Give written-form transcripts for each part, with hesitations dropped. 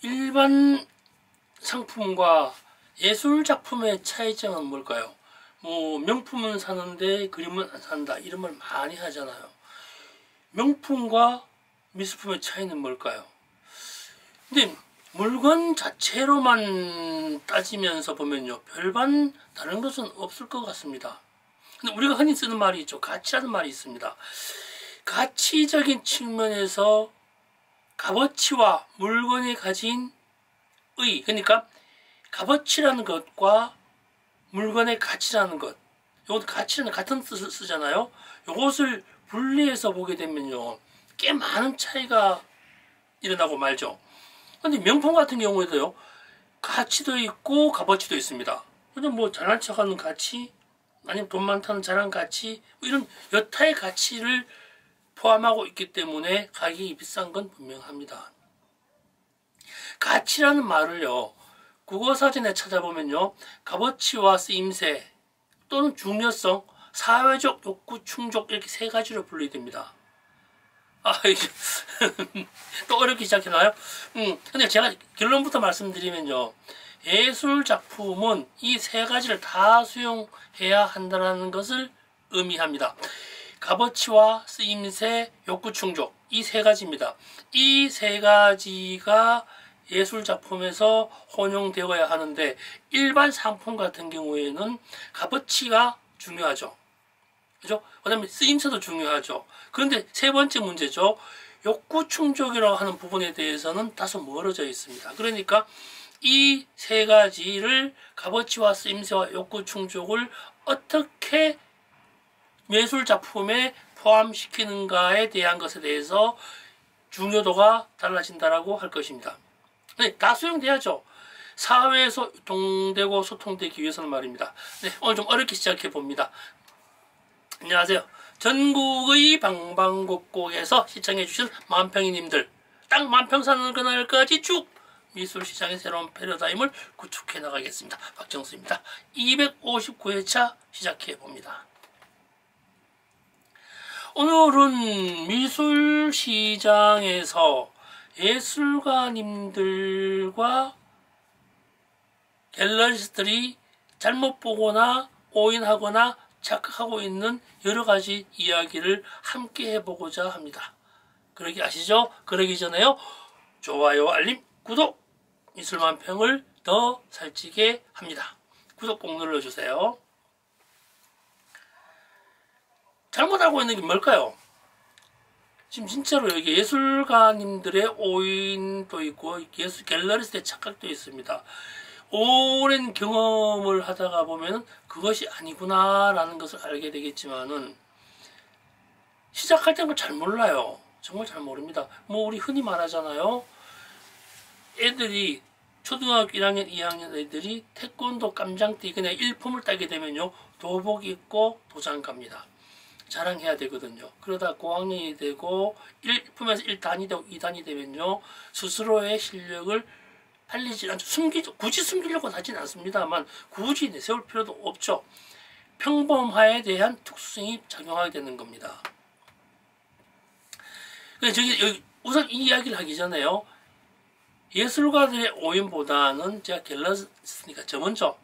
일반 상품과 예술 작품의 차이점은 뭘까요? 뭐 명품은 사는데 그림은 안 산다 이런 말 많이 하잖아요. 명품과 미술품의 차이는 뭘까요? 근데 물건 자체로만 따지면서 보면요, 별반 다른 것은 없을 것 같습니다. 근데 우리가 흔히 쓰는 말이 있죠. 가치라는 말이 있습니다. 가치적인 측면에서 값어치와 물건이 가진 그러니까 값어치라는 것과 물건의 가치라는 것, 이것도 가치는 같은 뜻을 쓰잖아요. 이것을 분리해서 보게 되면요, 꽤 많은 차이가 일어나고 말죠. 근데 명품 같은 경우에도요, 가치도 있고 값어치도 있습니다. 근데 뭐 잘난 척하는 가치, 아니면 돈 많다는 자랑 가치, 뭐 이런 여타의 가치를 포함하고 있기 때문에 가격이 비싼 건 분명합니다. 가치라는 말을요, 국어사전에 찾아보면요, 값어치와 쓰임새 또는 중요성, 사회적 욕구 충족 이렇게 세 가지로 분류됩니다. 또 어렵게 시작했나요? 근데 제가 결론부터 말씀드리면요, 예술 작품은 이 세 가지를 다 수용해야 한다는 것을 의미합니다. 값어치와 쓰임새, 욕구 충족, 이 세 가지입니다. 이 세 가지가 예술 작품에서 혼용되어야 하는데, 일반 상품 같은 경우에는 값어치가 중요하죠. 그죠? 그 다음에 쓰임새도 중요하죠. 그런데 세 번째 문제죠. 욕구 충족이라고 하는 부분에 대해서는 다소 멀어져 있습니다. 그러니까 이 세 가지를, 값어치와 쓰임새와 욕구 충족을 어떻게 예술 작품에 포함시키는가에 대한 것에 대해서 중요도가 달라진다라고 할 것입니다. 네, 다 수용돼야죠. 사회에서 유통되고 소통되기 위해서는 말입니다. 네, 오늘 좀 어렵게 시작해 봅니다. 안녕하세요. 전국의 방방곡곡에서 시청해주신 만평이님들, 딱 만평 사는 그날까지 쭉 미술시장의 새로운 패러다임을 구축해 나가겠습니다. 박정수입니다. 259회차 시작해 봅니다. 오늘은 미술시장에서 예술가님들과 갤러리스트들이 잘못 보거나 오인하거나 착각하고 있는 여러가지 이야기를 함께 해보고자 합니다. 그러기 아시죠? 그러기 전에요, 좋아요, 알림, 구독, 미술만평을 더 살찌게 합니다. 구독 꼭 눌러주세요. 잘못 알고 있는 게 뭘까요? 지금 진짜로 여기 예술가님들의 오인도 있고 예술 갤러리스트의 착각도 있습니다. 오랜 경험을 하다가 보면 그것이 아니구나 라는 것을 알게 되겠지만은, 시작할 때는 잘 몰라요. 정말 잘 모릅니다. 뭐 우리 흔히 말하잖아요, 애들이 초등학교 1학년 2학년 애들이 태권도 깜장띠 그냥 일품을 따게 되면요, 도복 입고 도장 갑니다. 자랑해야 되거든요. 그러다 고학년이 되고 1품에서 1단이 되고 2단이 되면요, 스스로의 실력을 팔리지 않죠. 굳이 숨기려고 하진 않습니다만 굳이 내세울 필요도 없죠. 평범화에 대한 특수성이 작용하게 되는 겁니다. 여기 우선 이 이야기를 하기 전에요, 예술가들의 오인보다는 제가 갤러리스트니까 저 먼저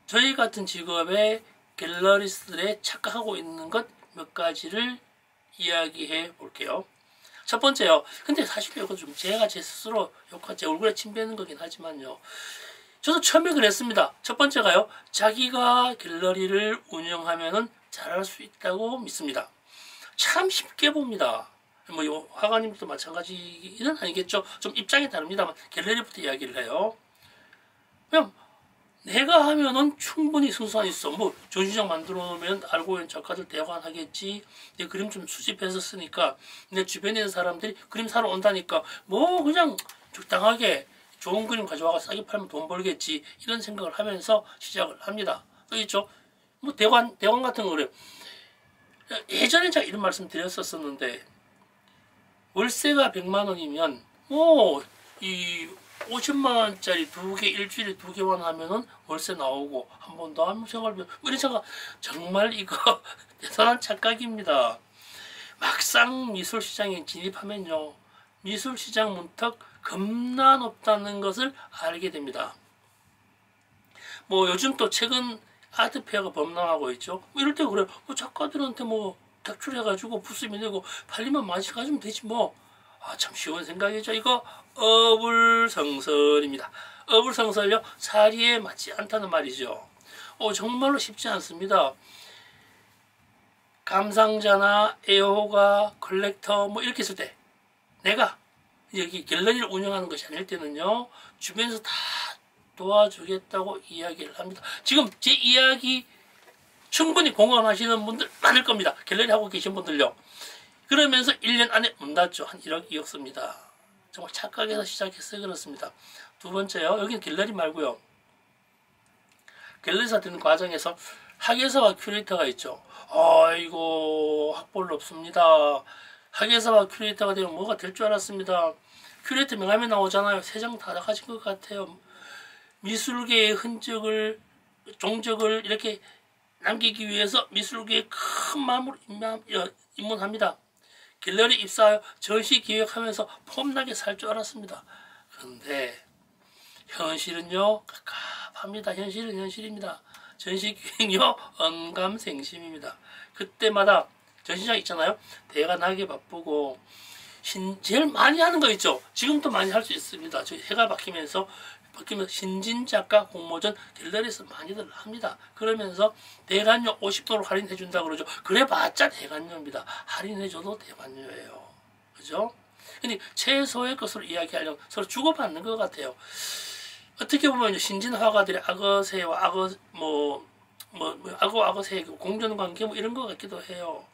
저희 같은 직업의 갤러리스트들의 착각하고 있는 것 몇 가지를 이야기해 볼게요. 첫 번째요. 근데 사실 이거 좀 제가 제 스스로 제 얼굴에 침 뱉는 거긴 하지만요, 저도 처음에 그랬습니다. 첫 번째가요, 자기가 갤러리를 운영하면은 잘할 수 있다고 믿습니다. 참 쉽게 봅니다. 뭐 화가님도 마찬가지는 아니겠죠. 좀 입장이 다릅니다만 갤러리부터 이야기를 해요. 그냥 내가 하면은 충분히 승산이 있어. 뭐 전시장 만들어 놓으면 알고 있는 작가들 대관하겠지. 내 그림 좀 수집해서 쓰니까 내 주변에 있는 사람들이 그림 사러 온다니까 뭐 그냥 적당하게 좋은 그림 가져와서 싸게 팔면 돈 벌겠지, 이런 생각을 하면서 시작을 합니다. 그렇죠? 뭐 대관 같은 거 그래요. 예전에 제가 이런 말씀 드렸었는데, 월세가 100만 원이면 이 50만 원짜리 2개, 일주일에 2개만 하면은 월세 나오고, 한 번 더 하면 생활비, 이런 생각, 정말 이거 대단한 착각입니다. 막상 미술시장에 진입하면요, 미술시장 문턱 겁나 높다는 것을 알게 됩니다. 뭐 요즘 또 최근 아트페어가 범람하고 있죠. 뭐 이럴 때 그래요. 뭐 작가들한테 뭐 닥출해가지고 부스미 내고 팔리면 많이 가지면 되지 뭐. 아, 참 쉬운 생각이죠. 이거 어불성설입니다. 어불성설요. 사리에 맞지 않다는 말이죠. 정말로 쉽지 않습니다. 감상자나 애호가, 컬렉터 뭐 이렇게 있을 때 내가 여기 갤러리를 운영하는 것이 아닐 때는요. 주변에서 다 도와주겠다고 이야기를 합니다. 지금 제 이야기 충분히 공감하시는 분들 많을 겁니다. 갤러리 하고 계신 분들요. 그러면서 1년 안에 문 닫죠. 한 1억, 2억 씁니다. 정말 착각해서 시작해서 그렇습니다. 두 번째요. 여기는 갤러리 말고요. 갤러리사 되는 과정에서 학예사와 큐레이터가 있죠. 아이고 학벌로 없습니다. 학예사와 큐레이터가 되면 뭐가 될 줄 알았습니다. 큐레이터 명함에 나오잖아요. 세 장 다 가진 것 같아요. 미술계의 흔적을 종적을 이렇게 남기기 위해서 미술계의 큰 마음으로 입문합니다. 갤러리 입사하여 전시 기획하면서 폼나게 살 줄 알았습니다. 그런데 현실은요 갑갑합니다. 현실은 현실입니다. 전시 기획요 언감생심입니다. 그때마다 전시장 있잖아요. 대가 나게 바쁘고 제일 많이 하는 거 있죠. 지금도 많이 할 수 있습니다. 저 해가 바뀌면서 신진 작가 공모전 갤러리에서 많이들 합니다. 그러면서 대관료 50% 할인해 준다 그러죠. 그래봤자 대관료입니다. 할인해줘도 대관료예요. 그죠? 근데 최소의 것으로 이야기하려면 서로 주고받는 것 같아요. 어떻게 보면 신진 화가들의 악어새와 악어새 공존관계 뭐 이런 것 같기도 해요.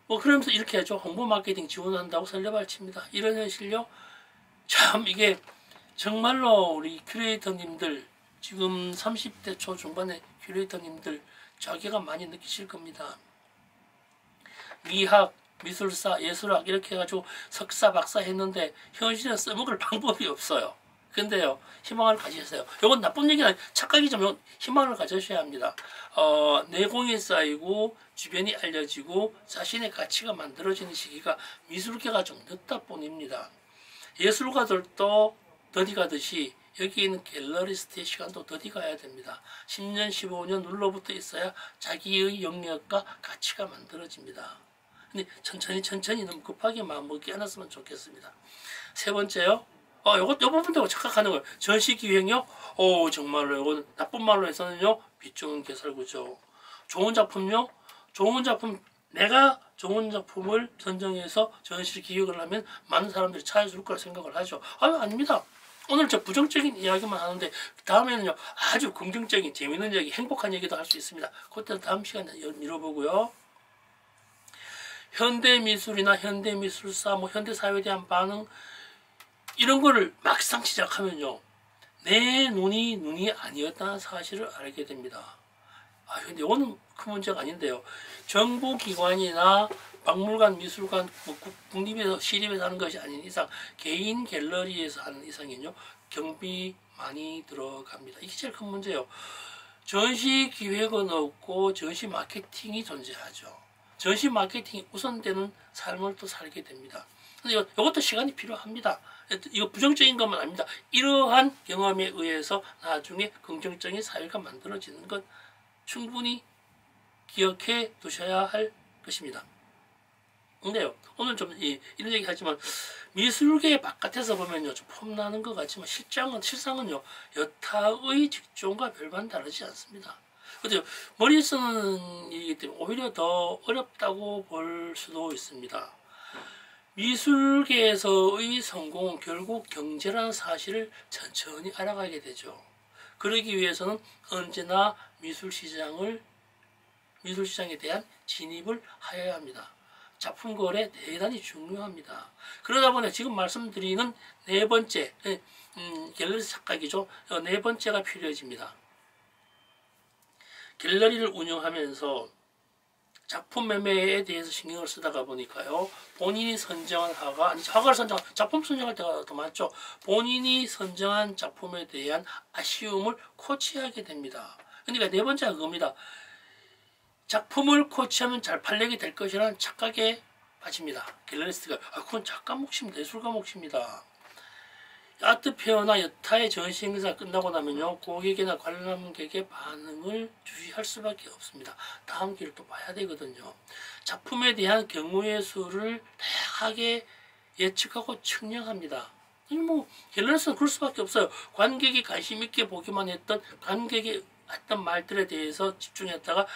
뭐 그러면서 이렇게 하죠. 홍보 마케팅 지원한다고 설레발칩니다. 이런 현실요. 참 이게 정말로 우리 큐레이터님들 지금 30대 초중반의 큐레이터님들 자기가 많이 느끼실 겁니다. 미학, 미술사, 예술학 이렇게 해가지고 석사, 박사 했는데 현실에 써먹을 방법이 없어요. 근데요 희망을 가지세요. 이건 나쁜 얘기는 아니에요. 착각이지만 희망을 가지셔야 합니다. 내공이 쌓이고 주변이 알려지고 자신의 가치가 만들어지는 시기가 미술계가 좀 늦다 뿐입니다. 예술가들도 더디 가듯이 여기 있는 갤러리스트의 시간도 더디 가야 됩니다. 10년, 15년 눌러붙어 있어야 자기의 영역과 가치가 만들어집니다. 근데 천천히 너무 급하게 마음먹지 않았으면 좋겠습니다. 세 번째요. 요 부분도 착각하는 거예요. 전시 기획요. 정말로 이건 나쁜 말로 해서는요. 빛 좋은 개설구죠. 좋은 작품요. 좋은 작품 내가 좋은 작품을 선정해서 전시 기획을 하면 많은 사람들이 찾아줄 거라 생각을 하죠. 아닙니다. 오늘 저 부정적인 이야기만 하는데 다음에는요 아주 긍정적인 재미있는 얘기, 행복한 얘기도 할 수 있습니다. 그때는 다음 시간에 미뤄보고요. 현대미술이나 현대미술사, 뭐 현대사회에 대한 반응 이런 거를 막상 시작하면요 내 눈이 아니었다는 사실을 알게 됩니다. 근데 이거는 큰 문제가 아닌데요. 정부기관이나 박물관, 미술관, 국립에서 시립에서 하는 것이 아닌 이상 개인 갤러리에서 하는 이상은요 경비 많이 들어갑니다. 이게 제일 큰 문제예요. 전시 기획은 없고 전시 마케팅이 존재하죠. 전시 마케팅이 우선되는 삶을 또 살게 됩니다. 근데 이것도 시간이 필요합니다. 이거 부정적인 것만 아닙니다. 이러한 경험에 의해서 나중에 긍정적인 사회가 만들어지는 것 충분히 기억해 두셔야 할 것입니다. 근데요, 오늘 좀 이런 얘기 하지만 미술계 바깥에서 보면요, 좀 폼나는 것 같지만 실상은요, 여타의 직종과 별반 다르지 않습니다. 그죠? 머리에 쓰는 일이기 때문에 오히려 더 어렵다고 볼 수도 있습니다. 미술계에서의 성공은 결국 경제라는 사실을 천천히 알아가게 되죠. 그러기 위해서는 언제나 미술시장에 대한 진입을 하여야 합니다. 작품 거래 대단히 중요합니다. 그러다 보니 지금 말씀드리는 네 번째 갤러리 착각이죠. 네 번째가 필요해집니다. 갤러리를 운영하면서 작품 매매에 대해서 신경을 쓰다가 보니까요. 본인이 선정한 화가를 선정한 작품 선정할 때가 더 많죠. 본인이 선정한 작품에 대한 아쉬움을 코치하게 됩니다. 그러니까 네 번째가 그겁니다. 작품을 코치하면 잘 팔리게 될 것이라는 착각에 빠집니다. 갤러리스트가 그건 작가 몫입니다. 예술가 몫입니다. 아트페어나 여타의 전시 행사 끝나고 나면요, 고객이나 관람객의 반응을 주시할 수밖에 없습니다. 다음 기회를 또 봐야 되거든요. 작품에 대한 경우의 수를 다양하게 예측하고 측량합니다. 뭐 갤러리스트는 그럴 수밖에 없어요. 관객이 관심 있게 보기만 했던 관객이 했던 말들에 대해서 집중했다가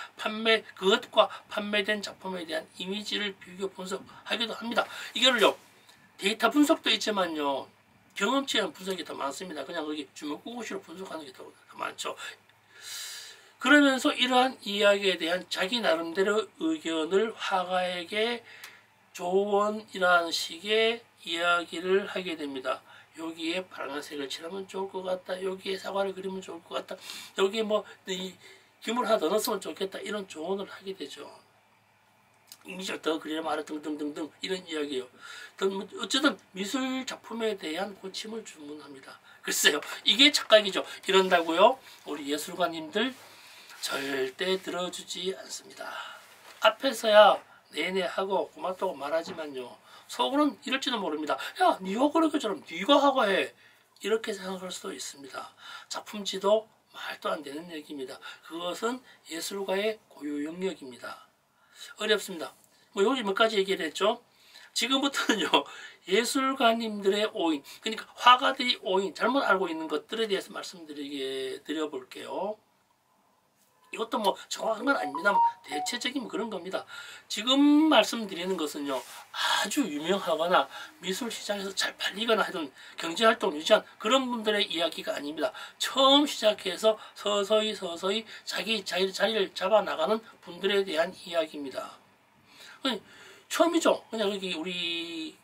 그것과 판매된 작품에 대한 이미지를 비교 분석하기도 합니다. 이거를요, 데이터 분석도 있지만요, 경험치에 대한 분석이 더 많습니다. 그냥 거기 주먹구구시로 분석하는 게 더 많죠. 그러면서 이러한 이야기에 대한 자기 나름대로 의견을 화가에게 조언이라는 식의 이야기를 하게 됩니다. 여기에 파란색을 칠하면 좋을 것 같다. 여기에 사과를 그리면 좋을 것 같다. 여기에 이 기물 하나 더 넣었으면 좋겠다. 이런 조언을 하게 되죠. 이미지를 더 그리려면 하라 등등등등 이런 이야기예요. 어쨌든 미술 작품에 대한 고침을 주문합니다. 글쎄요, 이게 착각이죠. 이런다고요, 우리 예술가님들 절대 들어주지 않습니다. 앞에서야 네네 하고 고맙다고 말하지만요, 속으로는 이럴지도 모릅니다. 야, 니가 그렇게 저럼 니가 하고 해. 이렇게 생각할 수도 있습니다. 작품지도 말도 안 되는 얘기입니다. 그것은 예술가의 고유 영역입니다. 어렵습니다. 여기 몇 가지 얘기를 했죠. 지금부터는요, 예술가님들의 오인, 그러니까 화가들이 오인, 잘못 알고 있는 것들에 대해서 드려볼게요. 이것도 뭐 정확한 건 아닙니다만 대체적인 그런 겁니다. 지금 말씀드리는 것은요, 아주 유명하거나 미술 시장에서 잘 팔리거나 하던 경제활동을 유지한 그런 분들의 이야기가 아닙니다. 처음 시작해서 서서히 자기 자리를 잡아나가는 분들에 대한 이야기입니다. 처음이죠. 그냥 여기 우리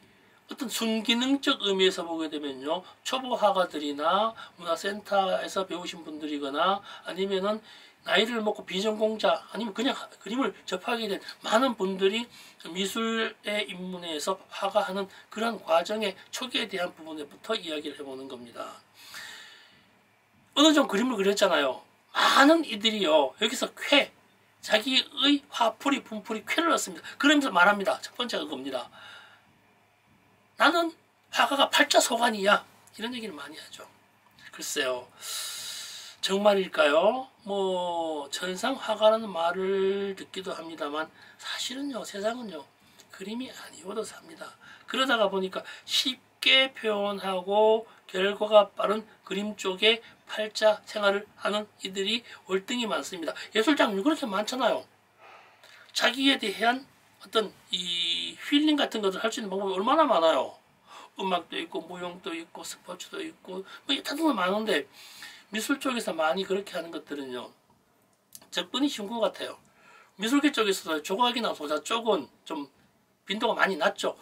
어떤 순기능적 의미에서 보게 되면요, 초보 화가들이나 문화센터에서 배우신 분들이거나 아니면은 나이를 먹고 비전공자 아니면 그냥 그림을 접하게 된 많은 분들이 미술에 입문해서 화가하는 그런 과정의 초기에 대한 부분에부터 이야기를 해보는 겁니다. 어느 정도 그림을 그렸잖아요. 많은 이들이요, 여기서 자기의 화풀이 분풀이 쾌를 넣습니다. 그러면서 말합니다. 첫 번째가 그겁니다. 나는 화가가 팔자소관이야. 이런 얘기를 많이 하죠. 글쎄요, 정말일까요? 천상 화가라는 말을 듣기도 합니다만 사실은요, 세상은요, 그림이 아니어도 삽니다. 그러다가 보니까 쉽게 표현하고 결과가 빠른 그림 쪽에 팔자 생활을 하는 이들이 월등히 많습니다. 예술 장르 그렇게 많잖아요. 자기에 대한 어떤 이 힐링 같은 것을 할 수 있는 방법이 얼마나 많아요. 음악도 있고 무용도 있고 스포츠도 있고 다른 많은데 미술 쪽에서 많이 그렇게 하는 것들은요, 접근이 쉬운 것 같아요. 미술계 쪽에서 조각이나 소자 쪽은 좀 빈도가 많이 낮죠.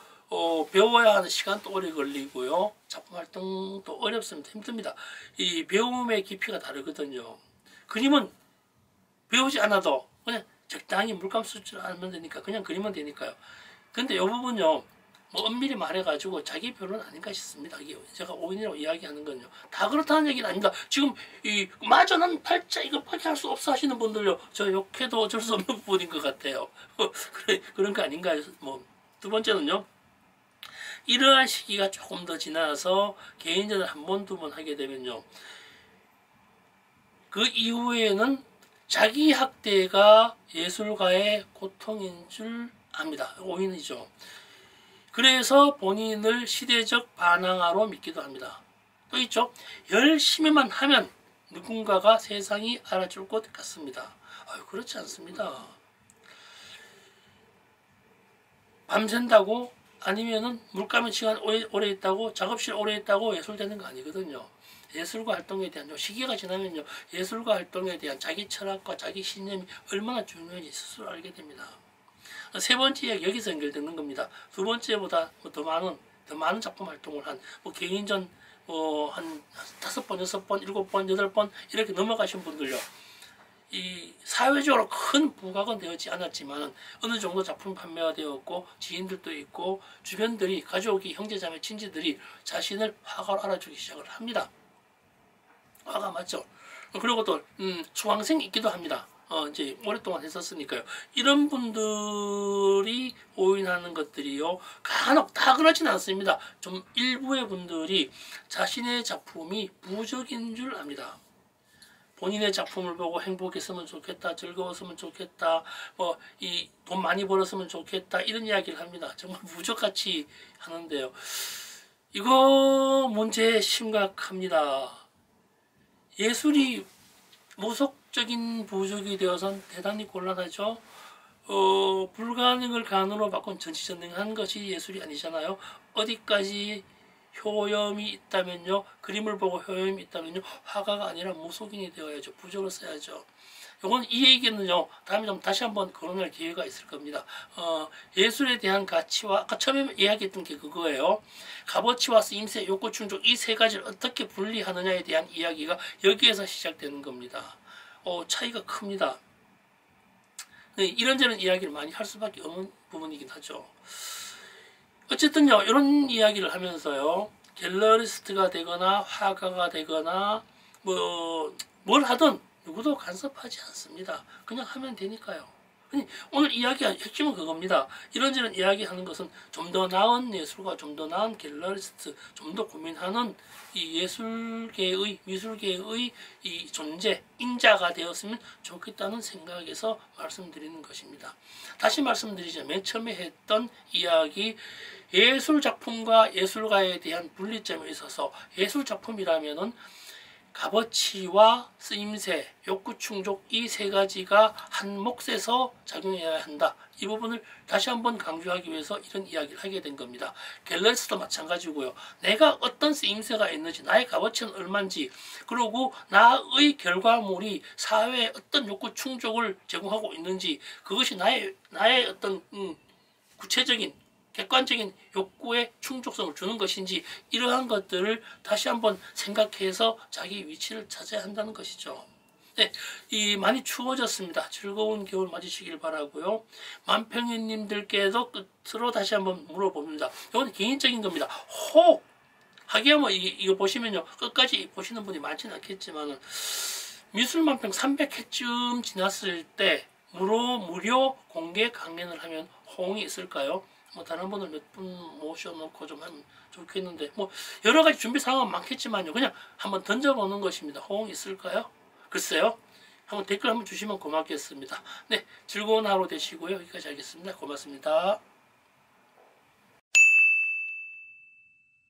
배워야 하는 시간도 오래 걸리고요, 작품 활동도 어렵습니다. 힘듭니다. 이 배움의 깊이가 다르거든요. 그림은 배우지 않아도 그냥 적당히 물감 쓸 줄 알면 되니까 그냥 그리면 되니까요. 근데 이 부분요, 엄밀히 말해가지고 자기 표현은 아닌가 싶습니다. 이게 제가 오인이라고 이야기하는 건요, 다 그렇다는 얘기는 아닙니다. 지금 맞아, 난 팔자 이것밖에 할 수 없어 하시는 분들요, 저 욕해도 어쩔 수 없는 부분인 것 같아요. 그런 거 아닌가. 두 번째는요, 이러한 시기가 조금 더 지나서 개인전을 한 번, 두 번 하게 되면요, 그 이후에는 자기 학대가 예술가의 고통인 줄 압니다. 오인이죠. 그래서 본인을 시대적 반항아로 믿기도 합니다. 또 있죠. 열심히만 하면 누군가가 세상이 알아줄 것 같습니다. 그렇지 않습니다. 밤샌다고 아니면은 물감의 시간 오래 있다고 작업실 오래 있다고 예술되는 거 아니거든요. 예술가 활동에 대한 시기가 지나면요, 예술가 활동에 대한 자기 철학과 자기 신념이 얼마나 중요한지 스스로 알게 됩니다. 세 번째 이야기 여기서 연결되는 겁니다. 두 번째보다 더 많은 작품 활동을 한 개인전 한 5번, 6번, 7번, 8번 이렇게 넘어가신 분들요, 이 사회적으로 큰 부각은 되었지 않았지만 어느 정도 작품 판매가 되었고 지인들도 있고 주변들이 가족이 형제자매 친지들이 자신을 화가로 알아주기 시작을 합니다. 화가 맞죠. 그리고 또 수강생이 있기도 합니다. 이제 오랫동안 했었으니까요. 이런 분들이 오인하는 것들이요. 간혹 다 그렇지는 않습니다. 좀 일부의 분들이 자신의 작품이 부적인 줄 압니다. 본인의 작품을 보고 행복했으면 좋겠다, 즐거웠으면 좋겠다, 뭐 이 돈 많이 벌었으면 좋겠다 이런 이야기를 합니다. 정말 무적같이 하는데요. 이거 문제 심각합니다. 예술이 무속적인 부적이 되어선 대단히 곤란하죠. 불가능을 가능으로 바꾼 전지전능한 것이 예술이 아니잖아요. 어디까지 효염이 있다면요, 그림을 보고 효염이 있다면요, 화가가 아니라 무속인이 되어야죠. 부적을 써야죠. 요건 이 얘기는요, 다음에 좀 다시 한번 거론할 기회가 있을 겁니다. 예술에 대한 가치와 아까 처음에 이야기했던 게 그거예요. 값어치와 쓰임새, 욕구, 충족 이 세 가지를 어떻게 분리하느냐에 대한 이야기가 여기에서 시작되는 겁니다. 차이가 큽니다. 이런저런 이야기를 많이 할 수밖에 없는 부분이긴 하죠. 어쨌든요, 이런 이야기를 하면서요, 갤러리스트가 되거나 화가가 되거나 뭘 하든 누구도 간섭하지 않습니다. 그냥 하면 되니까요. 오늘 이야기한 핵심은 그겁니다. 이런저런 이야기하는 것은 좀 더 나은 예술가, 좀 더 나은 갤러리스트, 좀 더 고민하는 이 예술계의, 미술계의 이 존재, 인자가 되었으면 좋겠다는 생각에서 말씀드리는 것입니다. 다시 말씀드리자, 맨 처음에 했던 이야기, 예술작품과 예술가에 대한 분리점에 있어서 예술작품이라면은 값어치와 쓰임새, 욕구 충족 이 세 가지가 한 몫에서 작용해야 한다. 이 부분을 다시 한번 강조하기 위해서 이런 이야기를 하게 된 겁니다. 갤러리스트도 마찬가지고요. 내가 어떤 쓰임새가 있는지, 나의 값어치는 얼마인지, 그리고 나의 결과물이 사회에 어떤 욕구 충족을 제공하고 있는지, 그것이 나의 어떤 구체적인 객관적인 욕구에 충족성을 주는 것인지, 이러한 것들을 다시 한번 생각해서 자기 위치를 찾아야 한다는 것이죠. 네, 많이 추워졌습니다. 즐거운 겨울 맞으시길 바라고요. 만평이님들께도 끝으로 다시 한번 물어봅니다. 이건 개인적인 겁니다. 하기야 뭐 이거 보시면요, 끝까지 보시는 분이 많지는 않겠지만 미술만평 300회쯤 지났을 때 무료 공개 강연을 하면 호응이 있을까요? 다른 분을 몇 분 모셔놓고 좀 하면 좋겠는데, 여러 가지 준비 상황은 많겠지만요, 그냥 한번 던져보는 것입니다. 호응이 있을까요? 글쎄요. 한번 댓글 한번 주시면 고맙겠습니다. 네, 즐거운 하루 되시고요. 여기까지 하겠습니다. 고맙습니다.